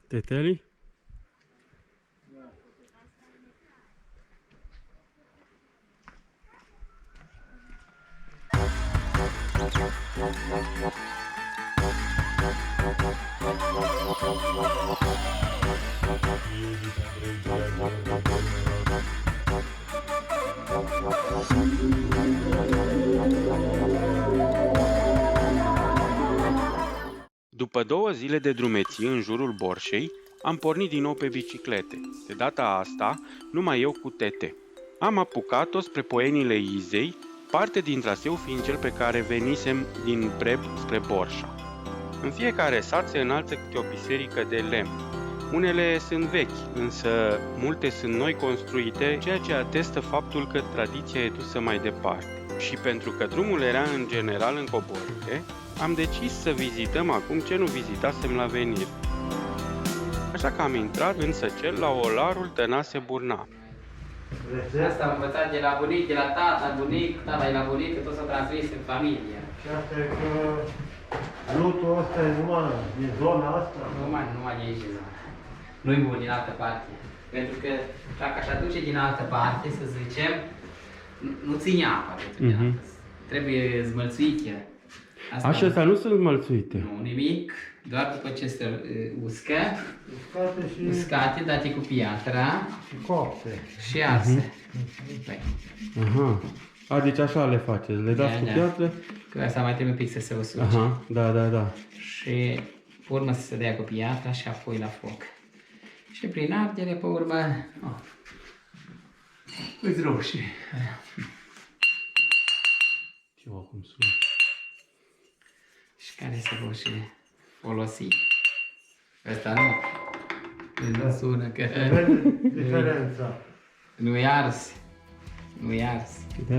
Teteli? După 2 zile de drumeție în jurul Borșei, am pornit din nou pe biciclete, de data asta numai eu cu Tete. Am apucat-o spre Poienile Izei, parte din traseu fiind cel pe care venisem din Breb spre Borșa. În fiecare sat se înalță câte o biserică de lemn. Unele sunt vechi, însă multe sunt noi construite, ceea ce atestă faptul că tradiția e dusă mai departe. Și pentru că drumul era în general în coborâre, am decis să vizităm acum ce nu vizitasem la venire. Așa că am intrat în Săcel la olarul Tănase Burna. Asta am învățat de la bunic, de la tata, bunic, tata de la bunic, că tot s-a transmis în familie. Și asta e că lutul ăsta e numai din zona asta? Numai de aici, zona. Nu-i bun din altă parte. Pentru că dacă aș aduce din altă parte, să zicem, nu ține apa. Trebuie zmălțuită. Așa, astea nu sunt mălțuite. Nu, nimic, doar după ce se uscă, Uscate și date cu piatra și copte. și arse. Păi, Aha. Deci așa le faceți, le dați cu piatră? că asta mai trebuie un pic să se usuce. Aha, da. Și pe urmă să se dea cu piatra și apoi la foc. Și prin ardere, pe urmă, îți roșii. Ce cum sună? Și care se roșii folosi. Ăsta nu sună că Vede diferența. nu-i ars. Nu-i ars. Da.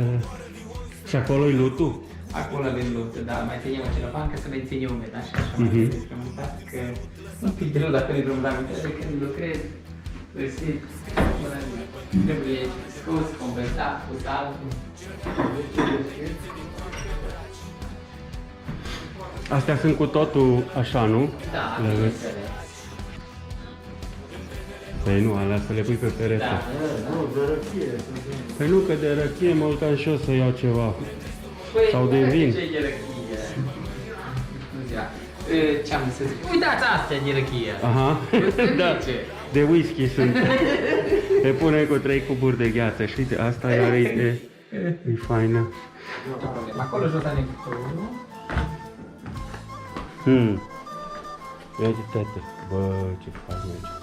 Și acolo e lutul? Acolo din luptă, dar mai ținem o celofan ca să menține umed, așa mai frământat, că un pic de lut dacă nu-i drum, dar uite, când lucrez, îl simt, trebuie scos, compensat, cu saltul. Astea sunt cu totul așa, nu? Da, Le vezi? bineînțeles. Păi nu, alea să le pui pe perete. Da. Nu, de răchie. Păi nu, că de răchie mă uitam și eu să iau ceva. Păi, Sau de vin. Ce e răchie? Ce-am să zic? Uitați astea de răchie! Aha, da, Ce? de whisky sunt. Le pune cu 3 cuburi de gheață și uite, asta iar e faină. Acolo jos a necătorul. Ia uite, tete. Bă, ce faci aici?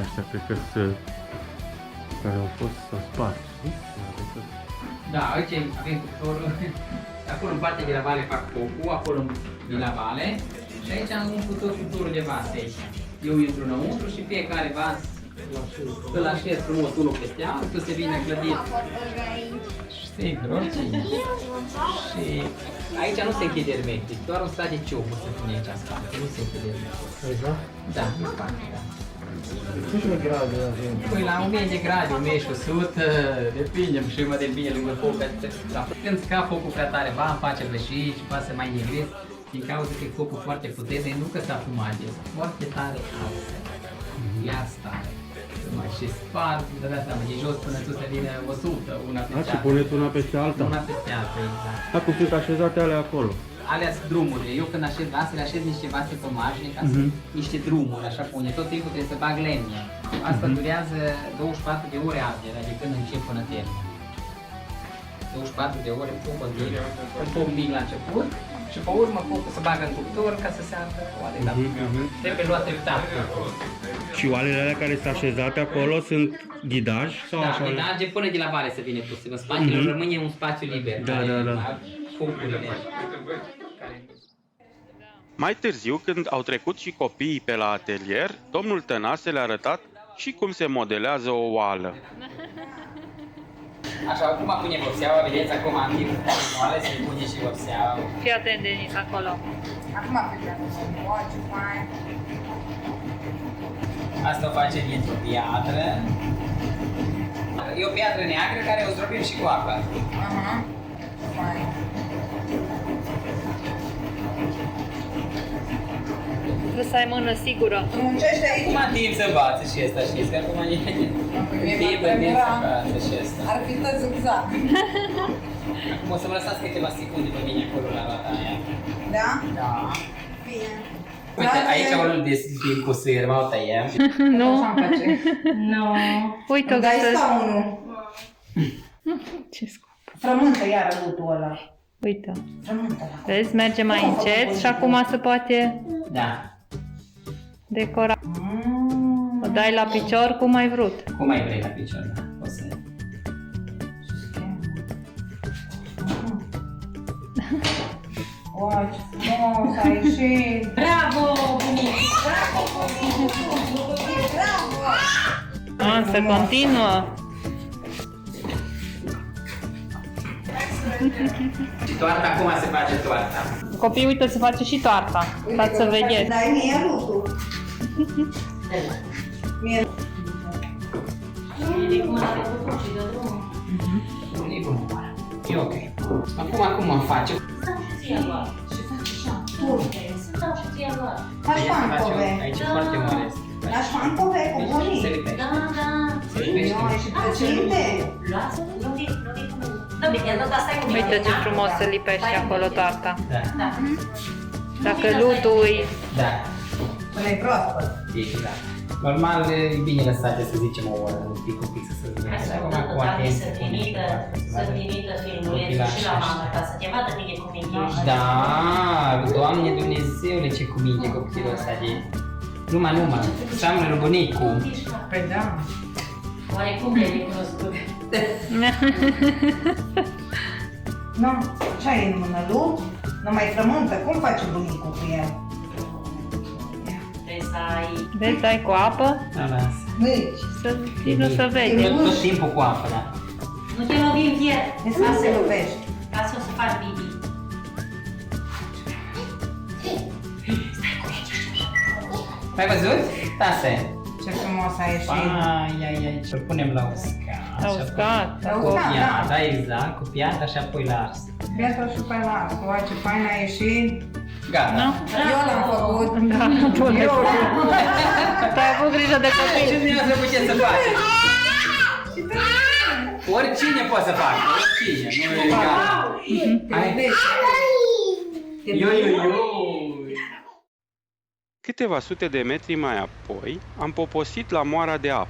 Astea cred că sunt care au fost să spart. Da, aici avem cuptorul. Acolo în partea de la vale fac focul, acolo de la vale. Și aici am un cuptorul de vas aici. Eu intru înăuntru și fiecare vas îl așez frumos unul peste altul, se vine clădit. Sigur, oricine. Și aici nu se închide hermetic, doar un strat de cioburi se pune aici în spate, nu se închide hermetic. Exact? Da, în spate, da. Câte grade avem? Păi la 1000 de grade, 1100, depinde, și mă de bine lângă foc. Când scap focul prea tare, va îmi face vășii și va să mai negres, din cauza că e focul foarte puternic, nu că s-a fumage, foarte tare altă. Ia stare. Și spart, de asta, de jos până sus să vină 100, una peste alta. Și puneți una peste alta? Una peste alta, exact. Acum sunt așezate alea acolo. Alea sunt drumurile. Eu când așez vasele, așez niște vase pe margine, ca să, niște drumuri, așa pune. Tot timpul trebuie să bag lemne. Asta durează 24 de ore arderea, de când încep până termin. 24 de ore foc continuu. Un foc mic la început și pe urmă focul se bagă în cuptor ca să se ardă oale. Dar trebuie luat treptat. Și oalele alea care sunt așezate acolo sunt ghidaj? Sau Da, așa? ghidage până de la vale să vine pus. În spatele rămâne un spațiu liber. Da, care da. focurile. Mai târziu, când au trecut și copiii pe la atelier, domnul Tănase le-a arătat și cum se modelează o oală. Așa, acum punem vopseaua, vedeți, acum am timp oale, se pune și vopseaua. Fii atent, Denis, acolo. Acum pleacă să moace mai. Asta o face dintr-o piatră. E o piatră neagră care o zdrobim și cu apă. trebuie să ai mână sigură. Muncește aici. Acum timp să învață și ăsta, știți că acum e timp să învață și ăsta. Ar fi tot exact. Acum o să vă lăsați câteva secunde pe mine acolo la roata aia. Da? Da. Bine. Uite, aici unul deschid cu sârma, o tăiem. Nu? Așa-mi place. Nu. Uite, o Dai găsesc. scaunul. Ce scop. Frământă iară lutul ăla. Uite. Frământă la. Vezi, merge mai încet și acum se poate Da. decora. O dai la picior cum ai vrut. Cum ai vrei la picior, da? O să... Uai, ce frumos a ieșit. Bravo, bunici! Bravo, Bravo! Se continuă. Și toarta, acum se face toarta. Copii, uite, se face și toarta. Stați să vedeți. Dai mie lutul. Mie Vedi cum are făcut și de drumul. E bun. E ok. Acum cum face? Stau și ție luat. Și faci așa, turte. Stau și ție luat. faci pancove. Aici e foarte mare. Faci pancove cu Se bunii. lipește. Da, da. Se lipește. Ioi, și plăcinte. Luați, nu vii cu mine. Nu vii, i-am dat asta cu mine. Uite ce frumos se lipește acolo toarta. Da. Da. Dacă lutul Da. Până e proaspăt. E da. Normal e bine lăsate să zicem o oră, un pic să Hai să acum vedem cu toate atenție. să trimită filmulețul și la mama ca să te vadă bine cum ești. Da, Doamne Dumnezeule, ce cuminte copilul ăsta de... Numai, seamănă lui bunicu. Păi da. Oare cum le-ai recunoscut? Nu, ce ai în mână, lut? Numai frământă. Cum face bunicul cu el? Trebuie să ai... vezi, dai cu apă, Da, lasă. Deci, nu se vede. Tot timpul cu apă, da. Nu te lovi în fier. despre se lovești. Ca să o să faci bibi. Ai văzut? Tase. Ce frumos a ieșit. Ai, îl punem la uscat. La uscat, La Cu uscat, piatra, da. exact, cu piatra și apoi la ars. Piatra și pe la uai, ce fain a ieșit. Gata. Nu? Eu l-am făcut. Da, tu le Eu ai avut grijă de Ce copii. dumneavoastră puteți să faceți? Oricine poate să facă, oricine, nu e gata. Hai. Yo. Câteva sute de metri mai apoi, am poposit la moara de apă.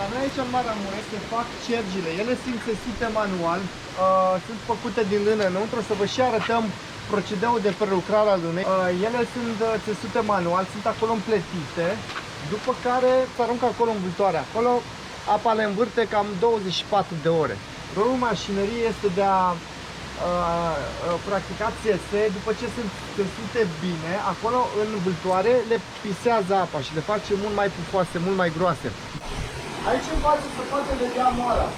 La noi aici în Maramureș se fac cergile. Ele sunt țesute manual, sunt făcute din lână înăuntru. O să vă și arătăm procedeul de prelucrare al lânei. Ele sunt țesute manual, sunt acolo împletite, după care se aruncă acolo în vâltoare. Acolo apa le învârte cam 24 de ore. Rolul mașinăriei este de a practica țese. După ce sunt țesute bine, acolo în vâltoare le pisează apa și le face mult mai pufoase, mult mai groase. Aici în față se poate vedea moara.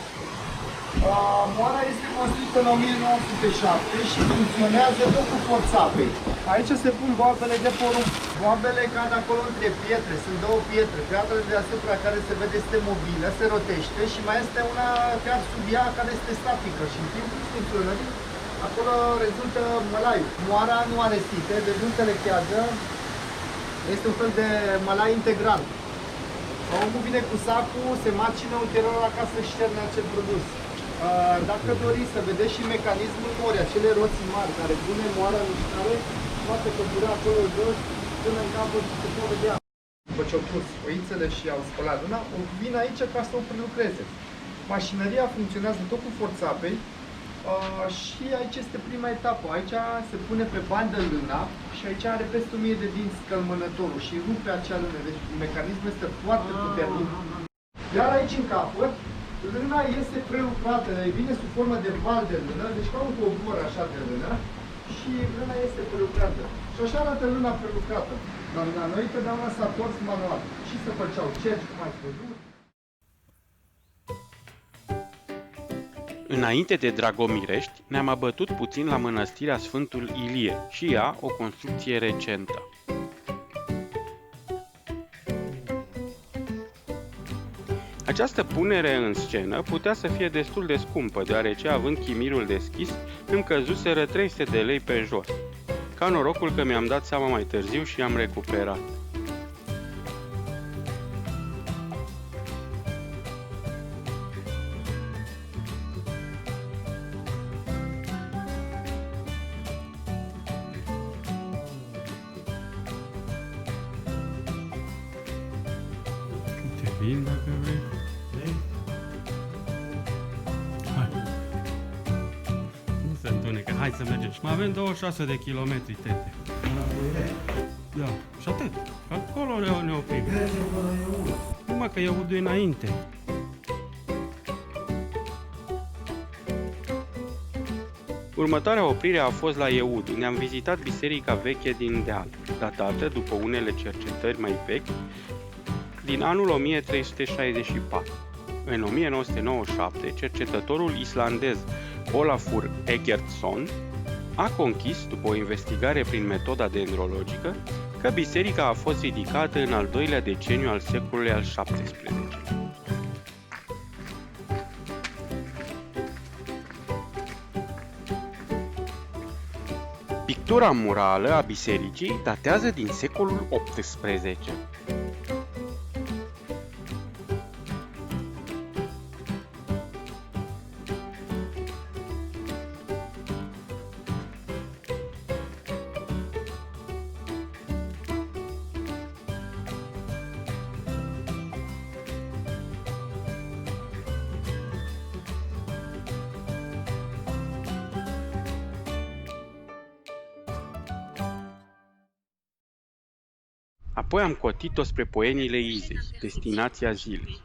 Moara este construită în 1907 și funcționează tot cu forța apei. Aici se pun boabele de porumb. Boabele cad acolo între pietre, sunt două pietre. Piatra deasupra care se vede este mobilă, se rotește și mai este una chiar sub ea care este statică și în timpul funcționării acolo rezultă mălaiul. Moara nu are site, deci nu se lechează, este un fel de mălai integral. Omul vine cu sacul, se macină ulterior acasă și șterne acel produs. Dacă doriți să vedeți și mecanismul morii, acele roți mari care pune moara în mișcare, poate căpura acolo jos până în capăt și se pot vedea. După ce au pus oițele și au spălat luna, vin aici ca să o prelucreze. Mașinăria funcționează tot cu forța apei și aici este prima etapă. Aici se pune pe bandă lâna și aici are peste 1000 de dinți călmânătorul și rupe acea lână. Deci mecanismul este foarte puternic. Iar aici în capăt, lâna este prelucrată, vine sub formă de val de lână, deci ca un cobor așa de lână și lâna este prelucrată. Și așa arată lâna prelucrată. Dar la noi totdeauna s-a tors manual și se făceau cerci, cum ați văzut. Înainte de Dragomirești, ne-am abătut puțin la mănăstirea Sfântul Ilie, și ea o construcție recentă. Această punere în scenă putea să fie destul de scumpă, deoarece, având chimirul deschis, îmi căzuseră 300 de lei pe jos. Ca norocul că mi-am dat seama mai târziu și am recuperat. Te vin dacă vrei. Hai. Nu se întunecă. Hai să mergem. Mai avem 26 de kilometri, tete. Da, și atât. Acolo ne oprim. Numai că Iehud e înainte. Următoarea oprire a fost la Iehud, unde am vizitat biserica veche din deal, datată, după unele cercetări mai vechi, din anul 1364. În 1997, cercetătorul islandez Olafur Eggertsson a conchis, după o investigare prin metoda dendrologică, că biserica a fost ridicată în al doilea deceniu al secolului al XVII-lea. Pictura murală a bisericii datează din secolul XVIII. Apoi am cotit-o spre Poienile Izei, destinația zilei.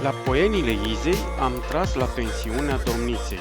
La Poienile Izei am tras la pensiunea domniței.